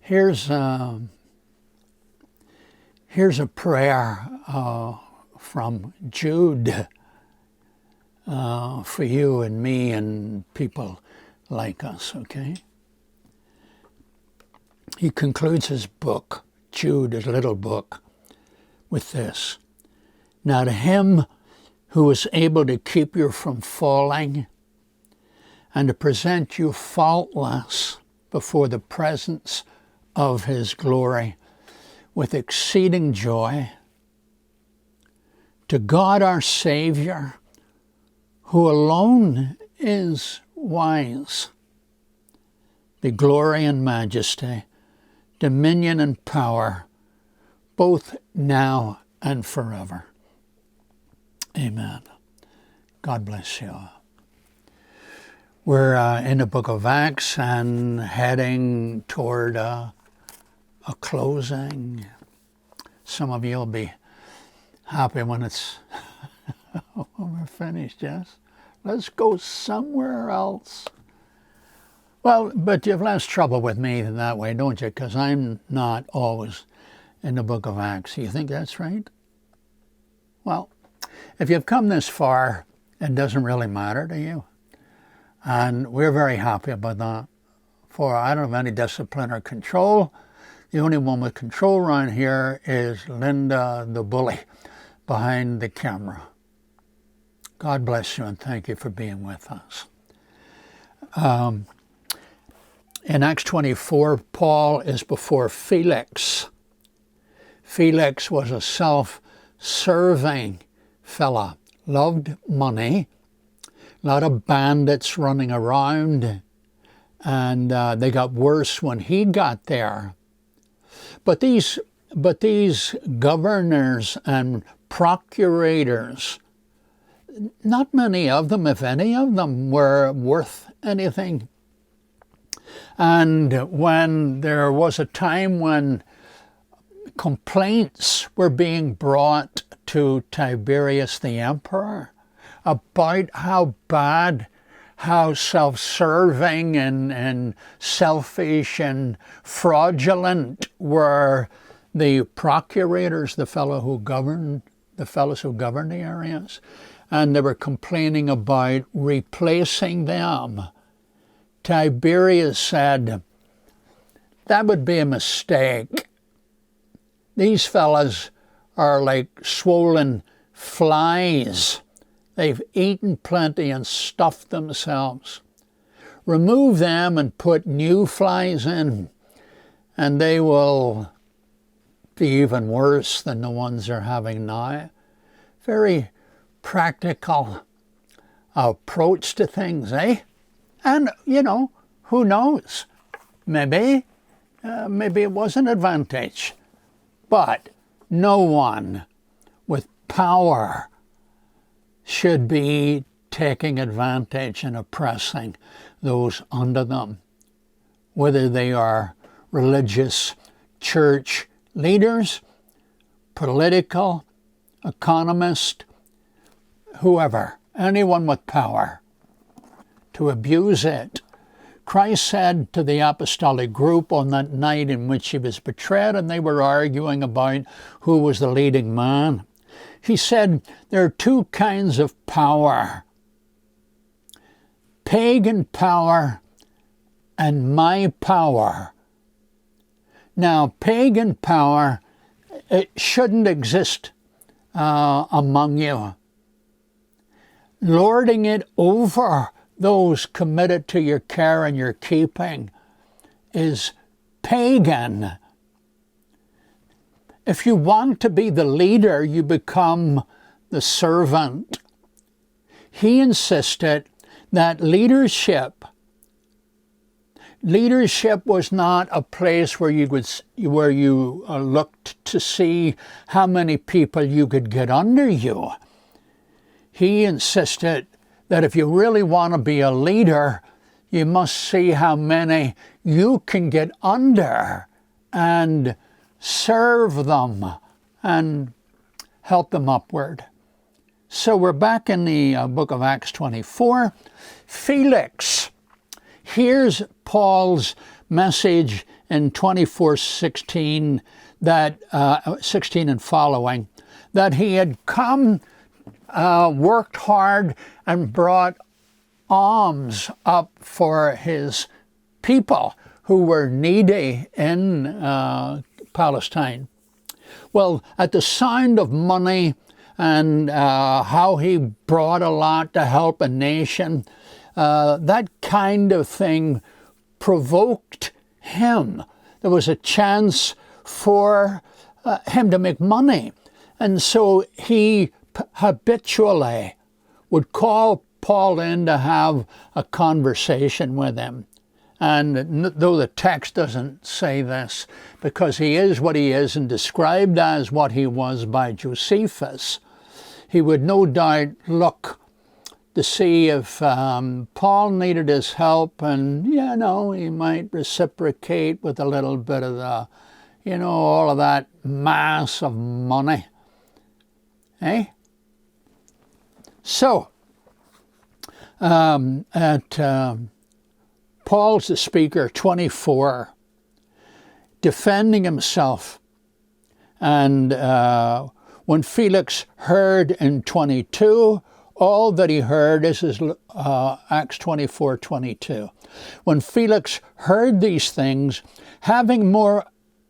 Here's a prayer from Jude for you and me and people like us, okay? He concludes his book, Jude, his little book, with this. Now to him who is able to keep you from falling and to present you faultless before the presence of his glory with exceeding joy, to God our Savior, who alone is wise, be glory and majesty, dominion and power, both now and forever. Amen. God bless you. We're in the book of Acts and heading toward a closing. Some of you will be happy when it's when we're finished, yes? Let's go somewhere else. Well, but you've less trouble with me in that way, don't you? Because I'm not always in the book of Acts. You think that's right? Well, if you've come this far, it doesn't really matter to you. And we're very happy about that. For I don't have any discipline or control. The only one with control around here is Linda, the bully, behind the camera. God bless you and thank you for being with us. In Acts 24, Paul is before Felix. Felix was a self-serving fella, loved money, a lot of bandits running around, and they got worse when he got there. But these governors and procurators, not many of them, if any of them, were worth anything. And when there was a time when complaints were being brought to Tiberius the emperor about how bad, how self-serving and selfish and fraudulent were the procurators, the fellows who governed the areas, and they were complaining about replacing them. Tiberius said, that would be a mistake. These fellas are like swollen flies. They've eaten plenty and stuffed themselves. Remove them and put new flies in, and they will be even worse than the ones they're having now. Very practical approach to things, eh? And, you know, who knows? Maybe it was an advantage. But no one with power should be taking advantage and oppressing those under them, whether they are religious church leaders, political, economist, whoever, anyone with power, to abuse it. Christ said to the apostolic group on that night in which he was betrayed, and they were arguing about who was the leading man, he said, there are two kinds of power: pagan power and my power. Now, pagan power, it shouldn't exist among you. Lording it over those committed to your care and your keeping is pagan. If you want to be the leader, you become the servant. He insisted that leadership was not a place where you looked to see how many people you could get under you. He insisted that if you really want to be a leader, you must see how many you can get under and serve them and help them upward. So we're back in the book of Acts 24. Felix hears Paul's message in 24:16, that 16 and following, that he had come, worked hard, and brought alms up for his people who were needy in Palestine. Well, at the sound of money and how he brought a lot to help a nation, that kind of thing provoked him. There was a chance for him to make money. And so he habitually would call Paul in to have a conversation with him. And though the text doesn't say this, because he is what he is and described as what he was by Josephus, he would no doubt look to see if Paul needed his help, and, he might reciprocate with a little bit of the, all of that mass of money. Eh? So, Paul's the speaker, 24, defending himself. And when Felix heard in 22, all that he heard, this is Acts 24:22. When Felix heard these things, having more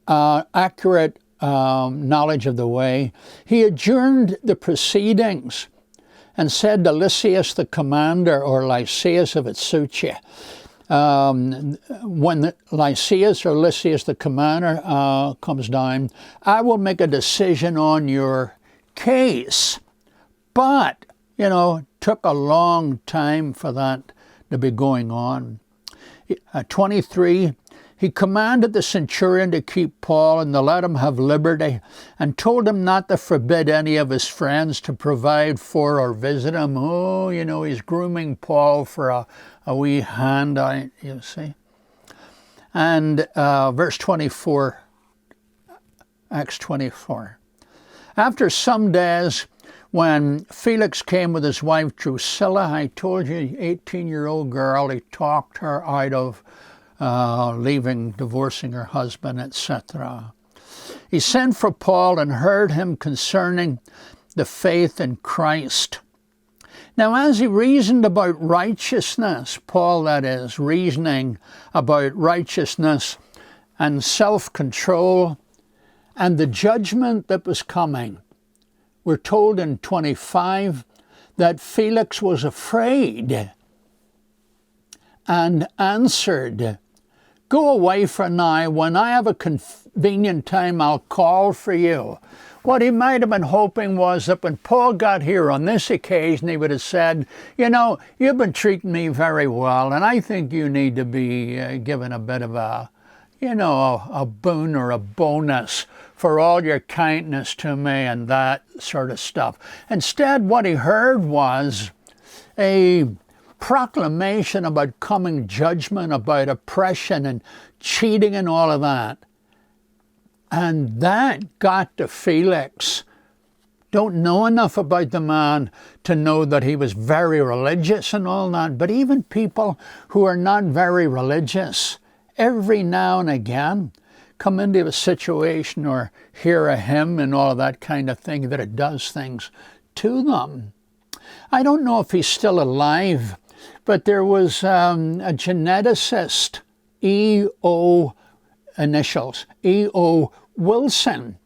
accurate knowledge of the way, he adjourned the proceedings and said to Lysias the commander, or Lysias if it suits you. When Lysias or Lysias the commander comes down, I will make a decision on your case. But, took a long time for that to be going on. 23, he commanded the centurion to keep Paul and to let him have liberty, and told him not to forbid any of his friends to provide for or visit him. Oh, he's grooming Paul for a wee handout, you see. And verse 24, Acts 24. After some days, when Felix came with his wife Drusilla, I told you, 18-year-old girl, he talked her out of divorcing her husband, etc. He sent for Paul and heard him concerning the faith in Christ. Now, as he reasoned about righteousness, Paul, that is, reasoning about righteousness and self-control and the judgment that was coming, we're told in 25 that Felix was afraid and answered, "Go away for now. When I have a convenient time, I'll call for you." What he might have been hoping was that when Paul got here on this occasion, he would have said, you've been treating me very well, and I think you need to be given a bit of a boon or a bonus for all your kindness to me and that sort of stuff. Instead, what he heard was a proclamation about coming judgment, about oppression and cheating and all of that. And that got to Felix. Don't know enough about the man to know that he was very religious and all that, but even people who are not very religious, every now and again, come into a situation or hear a hymn and all of that kind of thing, that it does things to them. I don't know if he's still alive, but there was a geneticist, E.O. initials, E.O. Wilson,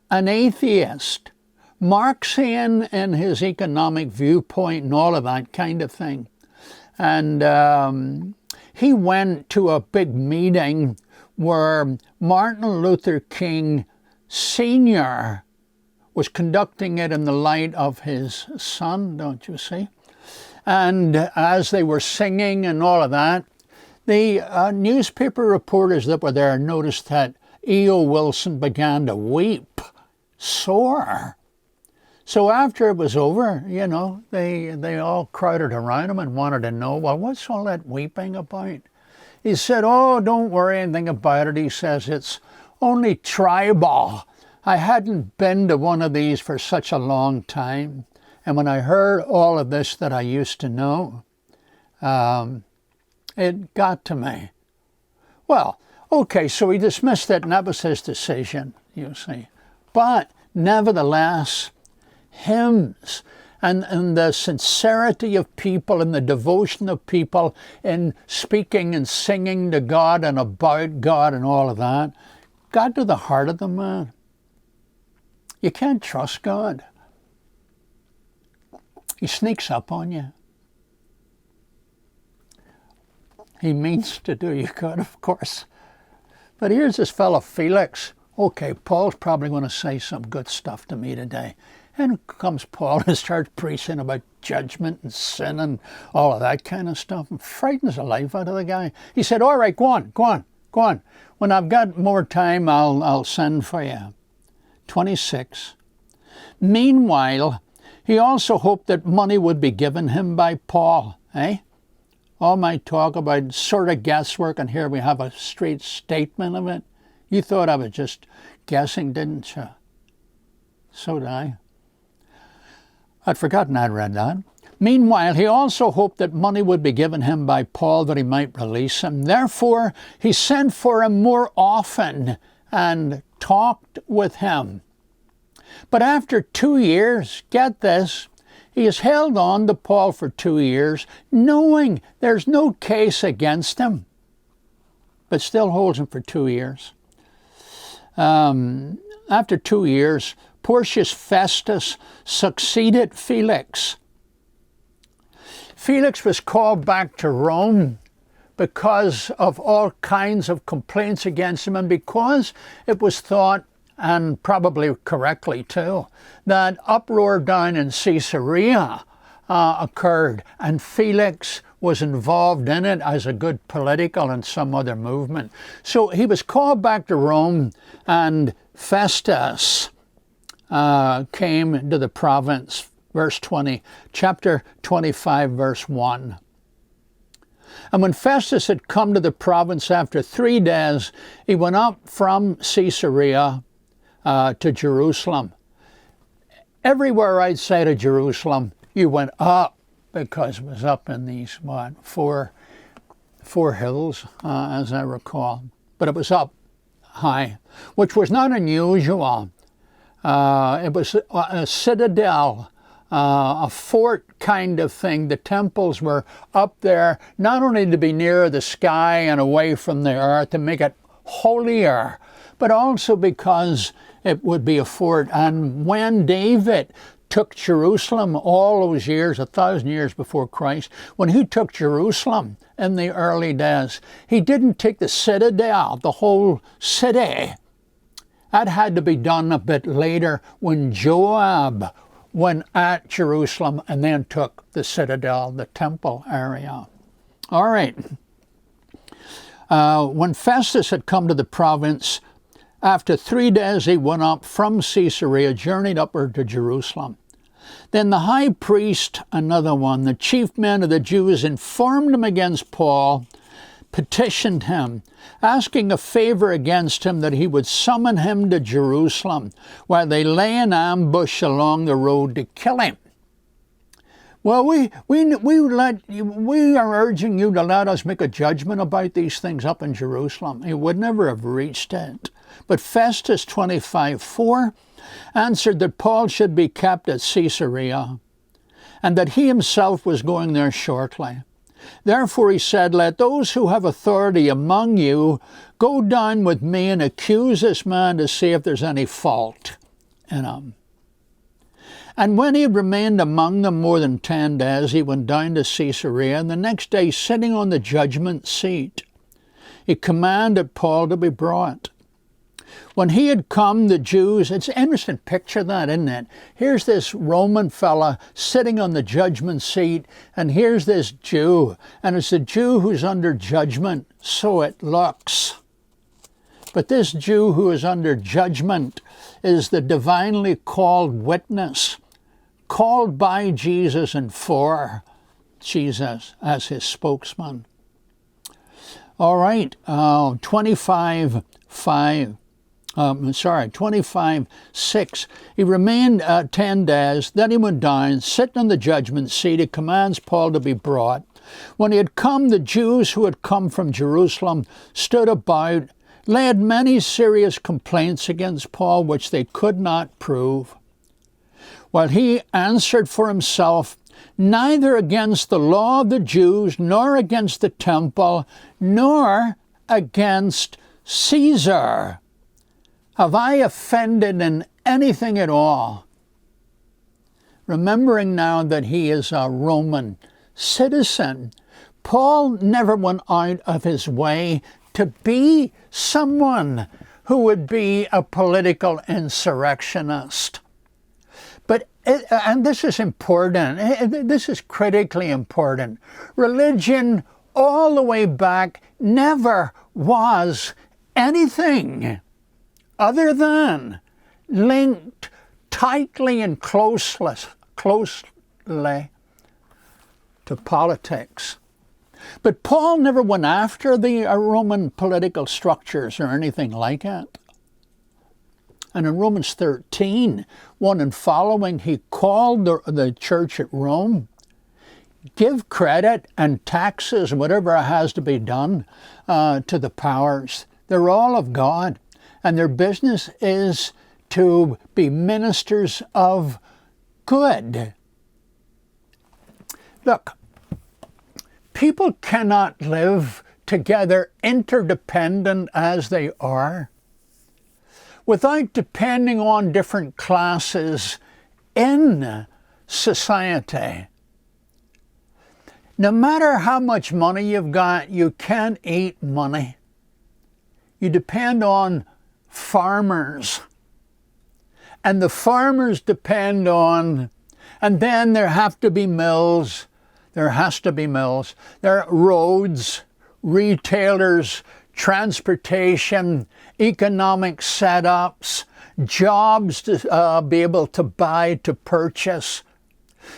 an atheist, Marxian in his economic viewpoint and all of that kind of thing. And he went to a big meeting where Martin Luther King Sr. was conducting it in the light of his son, don't you see? And as they were singing and all of that, the newspaper reporters that were there noticed that E.O. Wilson began to weep sore. So after it was over, they all crowded around him and wanted to know, well, what's all that weeping about? He said, oh, don't worry anything about it. He says, it's only tribal. I hadn't been to one of these for such a long time. And when I heard all of this that I used to know, it got to me. Well, Okay, so he dismissed it, and that was his decision, you see. But nevertheless, hymns and the sincerity of people and the devotion of people in speaking and singing to God and about God and all of that got to the heart of the man. You can't trust God. He sneaks up on you. He means to do you good, of course. But here's this fellow Felix. Okay, Paul's probably going to say some good stuff to me today. And comes Paul and starts preaching about judgment and sin and all of that kind of stuff, and frightens the life out of the guy. He said, all right, go on. When I've got more time, I'll send for you. 26. Meanwhile, he also hoped that money would be given him by Paul. All my talk about sort of guesswork, and here we have a straight statement of it. You thought I was just guessing, didn't you? So did I. I'd forgotten I'd read that. Meanwhile, he also hoped that money would be given him by Paul that he might release him. Therefore, he sent for him more often and talked with him. But after 2 years, get this, he has held on to Paul for 2 years, knowing there's no case against him, but still holds him for 2 years. After 2 years, Porcius Festus succeeded Felix. Felix was called back to Rome because of all kinds of complaints against him, and because it was thought, and probably correctly too, that uproar down in Caesarea occurred, and Felix was involved in it as a good political and some other movement. So he was called back to Rome, and Festus came to the province, verse 20, chapter 25, verse 1. And when Festus had come to the province after 3 days, he went up from Caesarea to Jerusalem. Everywhere outside of Jerusalem, you went up, because it was up in these, four hills, as I recall. But it was up high, which was not unusual. It was a citadel, a fort kind of thing. The temples were up there, not only to be near the sky and away from the earth, to make it holier, but also because it would be a fort. And when David took Jerusalem all those years, 1,000 years before Christ, when he took Jerusalem in the early days, he didn't take the citadel, the whole city. That had to be done a bit later when Joab went at Jerusalem and then took the citadel, the temple area. All right. When Festus had come to the province, after 3 days he went up from Caesarea, journeyed upward to Jerusalem. Then the high priest, another one, the chief men of the Jews, informed him against Paul, petitioned him, asking a favor against him, that he would summon him to Jerusalem, while they lay in ambush along the road to kill him. Well, we are urging you to let us make a judgment about these things up in Jerusalem. He would never have reached it. But Festus 25:4 answered that Paul should be kept at Caesarea, and that he himself was going there shortly. Therefore he said, let those who have authority among you go down with me and accuse this man to see if there's any fault in him. And when he had remained among them more than 10 days, he went down to Caesarea, and the next day, sitting on the judgment seat, he commanded Paul to be brought. When he had come, the Jews, it's an interesting picture that, isn't it? Here's this Roman fella sitting on the judgment seat, and here's this Jew, and it's the Jew who's under judgment, so it looks. But this Jew who is under judgment is the divinely called witness, called by Jesus and for Jesus as his spokesman. All right, 25:6. He remained 10 days, then he went down, sitting on the judgment seat. He commands Paul to be brought. When he had come, the Jews who had come from Jerusalem stood about laid many serious complaints against Paul, which they could not prove. While he answered for himself, neither against the law of the Jews, nor against the temple, nor against Caesar have I offended in anything at all. Remembering now that he is a Roman citizen, Paul never went out of his way to be someone who would be a political insurrectionist. And this is important, this is critically important. Religion all the way back never was anything other than linked tightly and closely to politics. But Paul never went after the Roman political structures or anything like it. And in Romans 13, 1 and following, he called the church at Rome, give credit and taxes, whatever has to be done to the powers. They're all of God, and their business is to be ministers of good. Look, people cannot live together interdependent as they are without depending on different classes in society. No matter how much money you've got, you can't eat money. You depend on farmers. And the farmers depend on, and then there have to be mills. There has to be mills. There are roads, retailers, transportation, economic setups, jobs to be able to buy, to purchase,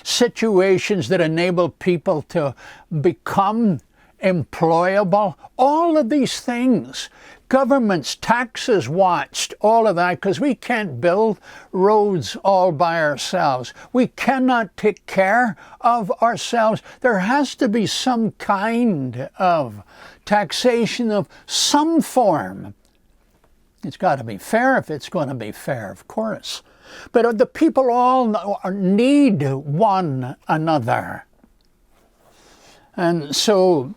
situations that enable people to become employable. All of these things. Governments, taxes watched, all of that, because we can't build roads all by ourselves. We cannot take care of ourselves. There has to be some kind of taxation of some form. It's got to be fair if it's going to be fair, of course. But the people all need one another. And so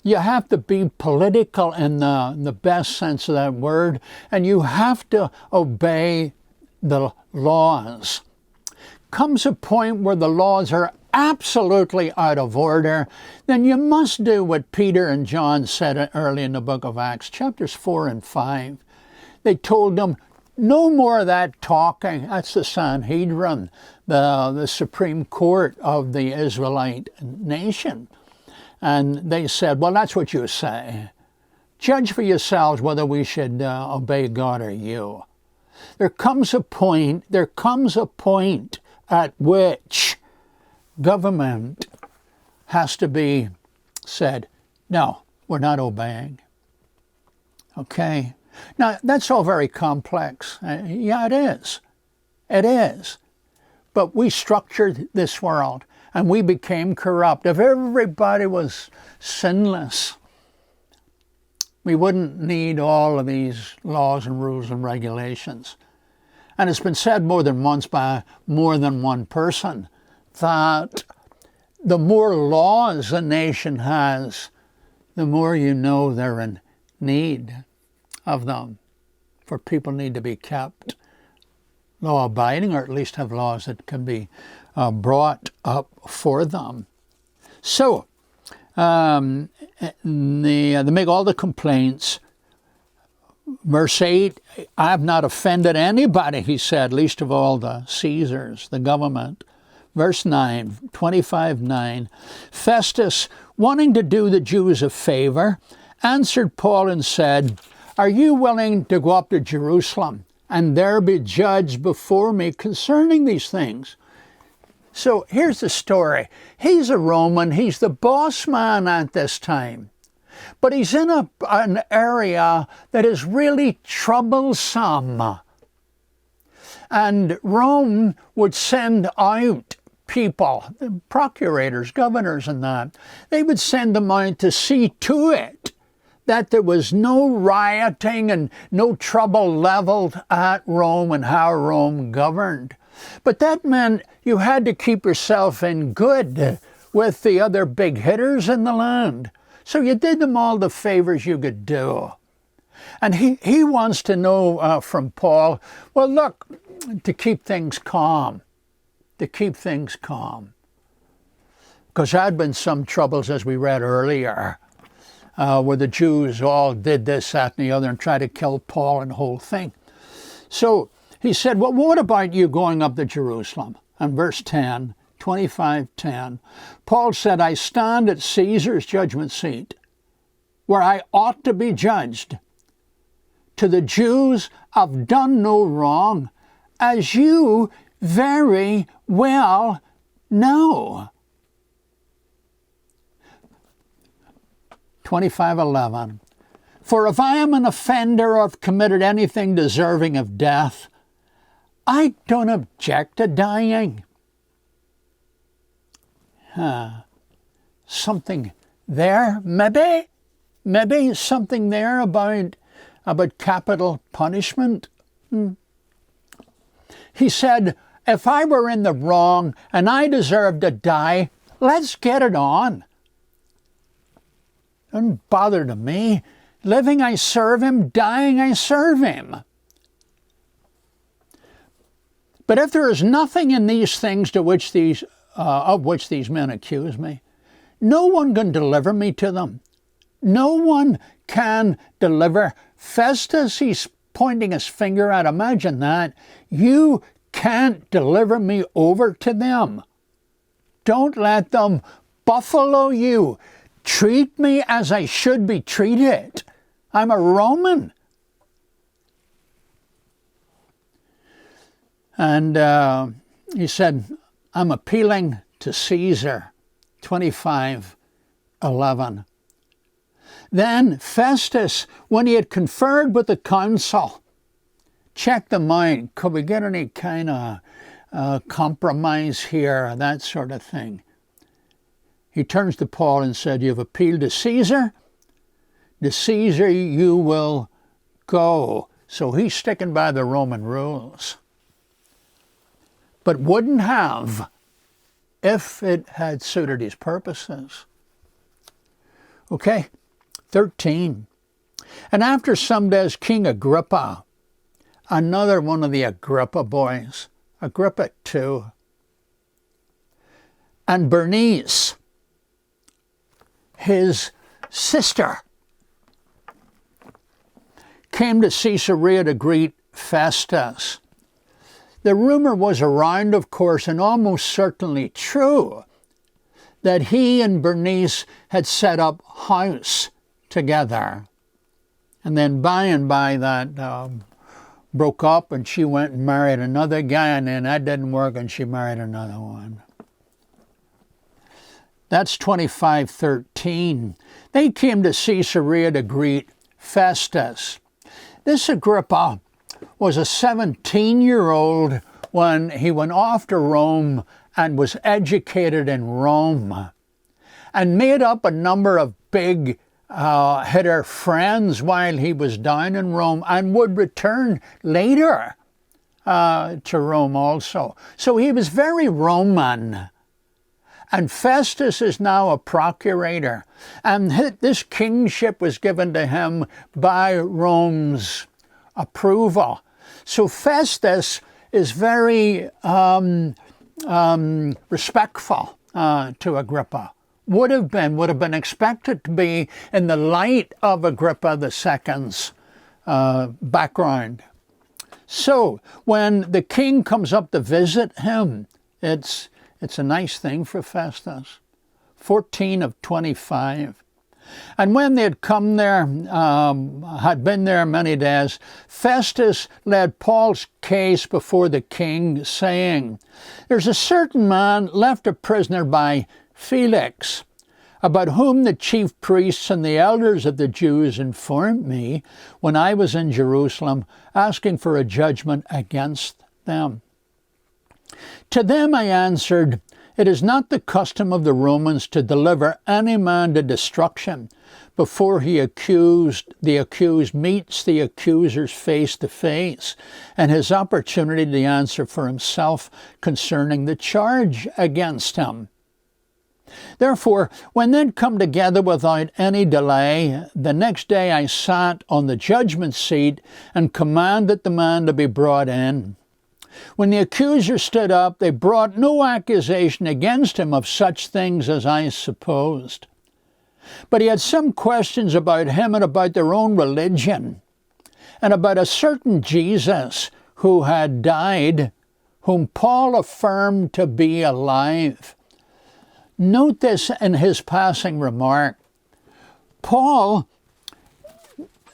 you have to be political in the best sense of that word, and you have to obey the laws. Comes a point where the laws are absolutely out of order, then you must do what Peter and John said early in the book of Acts, chapters 4 and 5. They told them, no more of that talking. That's the Sanhedrin, the Supreme Court of the Israelite nation. And they said, well, that's what you say. Judge for yourselves whether we should obey God or you. There comes a point at which government has to be said, no, we're not obeying. Okay? Now, that's all very complex. Yeah, it is. It is. But we structured this world, and we became corrupt. If everybody was sinless, we wouldn't need all of these laws and rules and regulations. And it's been said more than once by more than one person that the more laws a nation has, the more you know they're in need of them. For people need to be kept law-abiding, or at least have laws that can be brought up for them. So, they make all the complaints. Verse 8, I have not offended anybody, he said, least of all the Caesars, the government. Verse 9, 25:9, Festus, wanting to do the Jews a favor, answered Paul and said, are you willing to go up to Jerusalem and there be judged before me concerning these things? So here's the story. He's a Roman. He's the boss man at this time. But he's in an area that is really troublesome. And Rome would send out people, procurators, governors and that. They would send them out to see to it that there was no rioting and no trouble leveled at Rome and how Rome governed. But that meant you had to keep yourself in good with the other big hitters in the land. So you did them all the favors you could do. And he wants to know from Paul, well, look, to keep things calm, because there had been some troubles, as we read earlier, where the Jews all did this, that, and the other, and tried to kill Paul and the whole thing. So he said, well, what about you going up to Jerusalem? And verse 10, 25:10, Paul said, I stand at Caesar's judgment seat, where I ought to be judged. To the Jews I've done no wrong, as you very well know. 25:11, for if I am an offender or have committed anything deserving of death, I don't object to dying. Something there, maybe something there about capital punishment. He said, if I were in the wrong and I deserved to die, let's get it on. Doesn't bother to me. Living, I serve him. Dying, I serve him. But if there is nothing in these things of which these men accuse me, no one can deliver me to them. No one can deliver. Festus, he's pointing his finger at. Imagine that. You can't deliver me over to them. Don't let them buffalo you. Treat me as I should be treated. I'm a Roman. And he said, I'm appealing to Caesar. 25:11. Then Festus, when he had conferred with the council, checked the mind. Could we get any kind of compromise here, that sort of thing? He turns to Paul and said, you've appealed to Caesar. To Caesar you will go. So he's sticking by the Roman rules. But wouldn't have if it had suited his purposes. Okay, 13. And after some days, King Agrippa, another one of the Agrippa boys, Agrippa too, and Bernice, his sister, came to Caesarea to greet Festus. The rumor was around, of course, and almost certainly true, that he and Bernice had set up house together. And then by and by that broke up, and she went and married another guy, and then that didn't work, and she married another one. That's 25:13. They came to Caesarea to greet Festus. This Agrippa was a 17-year-old when he went off to Rome and was educated in Rome and made up a number of big hitter friends while he was down in Rome and would return later to Rome also. So he was very Roman. And Festus is now a procurator. And this kingship was given to him by Rome's approval. So Festus is very respectful to Agrippa. Would have been expected to be in the light of Agrippa II's background. So when the king comes up to visit him, it's a nice thing for Festus. 14:25. And when they had come there, had been there many days, Festus led Paul's case before the king, saying, there's a certain man left a prisoner by Felix, about whom the chief priests and the elders of the Jews informed me when I was in Jerusalem, asking for a judgment against them. To them I answered, It is not the custom of the Romans to deliver any man to destruction before the accused meets the accusers face to face, and his opportunity to answer for himself concerning the charge against him. Therefore, when they'd come together without any delay, the next day I sat on the judgment seat and commanded the man to be brought in. When the accusers stood up, they brought no accusation against him of such things as I supposed. But he had some questions about him and about their own religion, and about a certain Jesus who had died, whom Paul affirmed to be alive. Note this in his passing remark. Paul,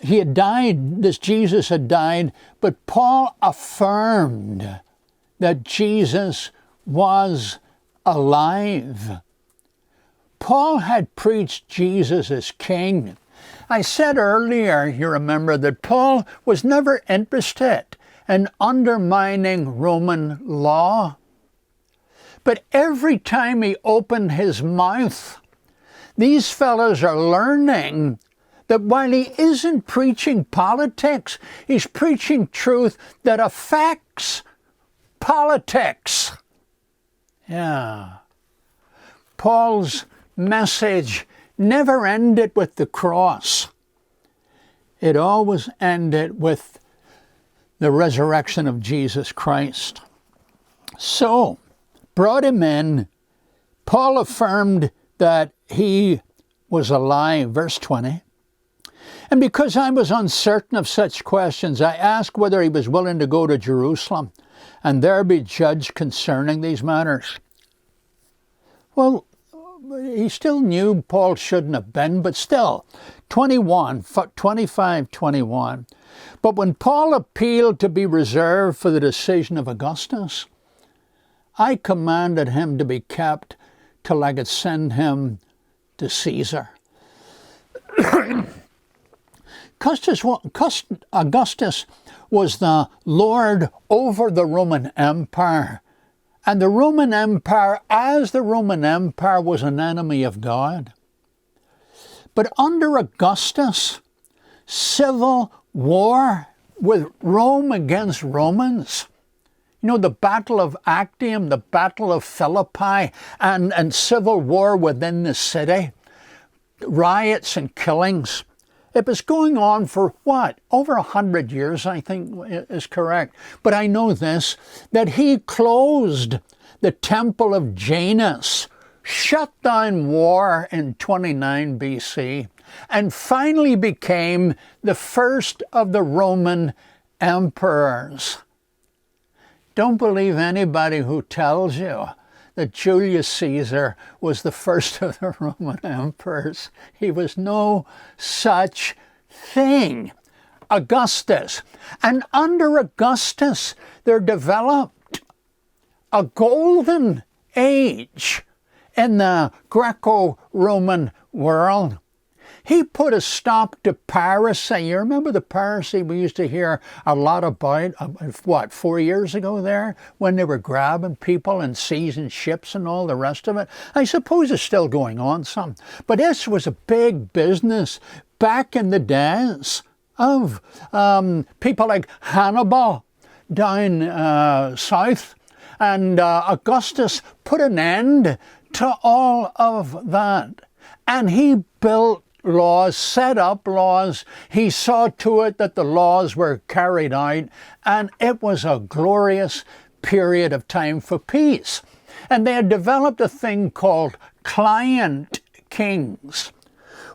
he had died, this Jesus had died, but Paul affirmed that Jesus was alive. Paul had preached Jesus as king. I said earlier, you remember, that Paul was never interested in undermining Roman law. But every time he opened his mouth, these fellows are learning that while he isn't preaching politics, he's preaching truth that affects politics. Yeah. Paul's message never ended with the cross. It always ended with the resurrection of Jesus Christ. So, brought him in. Paul affirmed that he was alive, verse 20. And because I was uncertain of such questions, I asked whether he was willing to go to Jerusalem and there be judged concerning these matters. Well, he still knew Paul shouldn't have been, but still, 25:21. But when Paul appealed to be reserved for the decision of Augustus, I commanded him to be kept till I could send him to Caesar. Augustus was the lord over the Roman Empire. And the Roman Empire, as the Roman Empire, was an enemy of God. But under Augustus, civil war with Rome against Romans, you know, the Battle of Actium, the Battle of Philippi, and civil war within the city, riots and killings. It was going on for, what, over 100 years, I think is correct. But I know this, that he closed the temple of Janus, shut down war in 29 BC, and finally became the first of the Roman emperors. Don't believe anybody who tells you that Julius Caesar was the first of the Roman emperors. He was no such thing. Augustus. And under Augustus, there developed a golden age in the Greco-Roman world. He put a stop to piracy. You remember the piracy we used to hear a lot about, 4 years ago there, when they were grabbing people and seizing ships and all the rest of it? I suppose it's still going on some. But this was a big business back in the days of people like Hannibal down south. And Augustus put an end to all of that. And he built laws, set up laws. He saw to it that the laws were carried out, and it was a glorious period of time for peace. And they had developed a thing called client kings,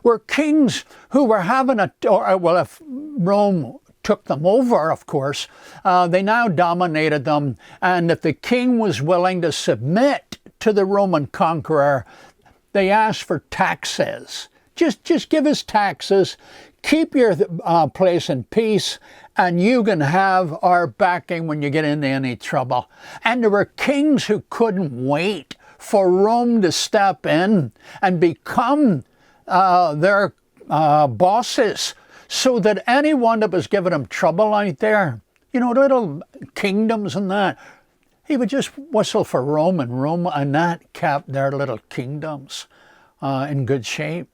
were kings who were having if Rome took them over, of course, they now dominated them, and if the king was willing to submit to the Roman conqueror, they asked for taxes. Just give us taxes, keep your place in peace, and you can have our backing when you get into any trouble. And there were kings who couldn't wait for Rome to step in and become their bosses, so that anyone that was giving them trouble out there, you know, little kingdoms and that, He would just whistle for Rome, and that kept their little kingdoms in good shape.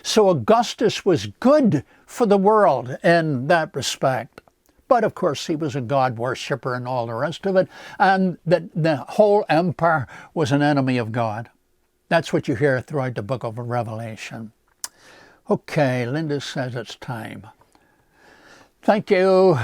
So Augustus was good for the world in that respect. But of course, he was a God worshipper and all the rest of it. And the whole empire was an enemy of God. That's what you hear throughout the book of Revelation. Okay, Linda says it's time. Thank you.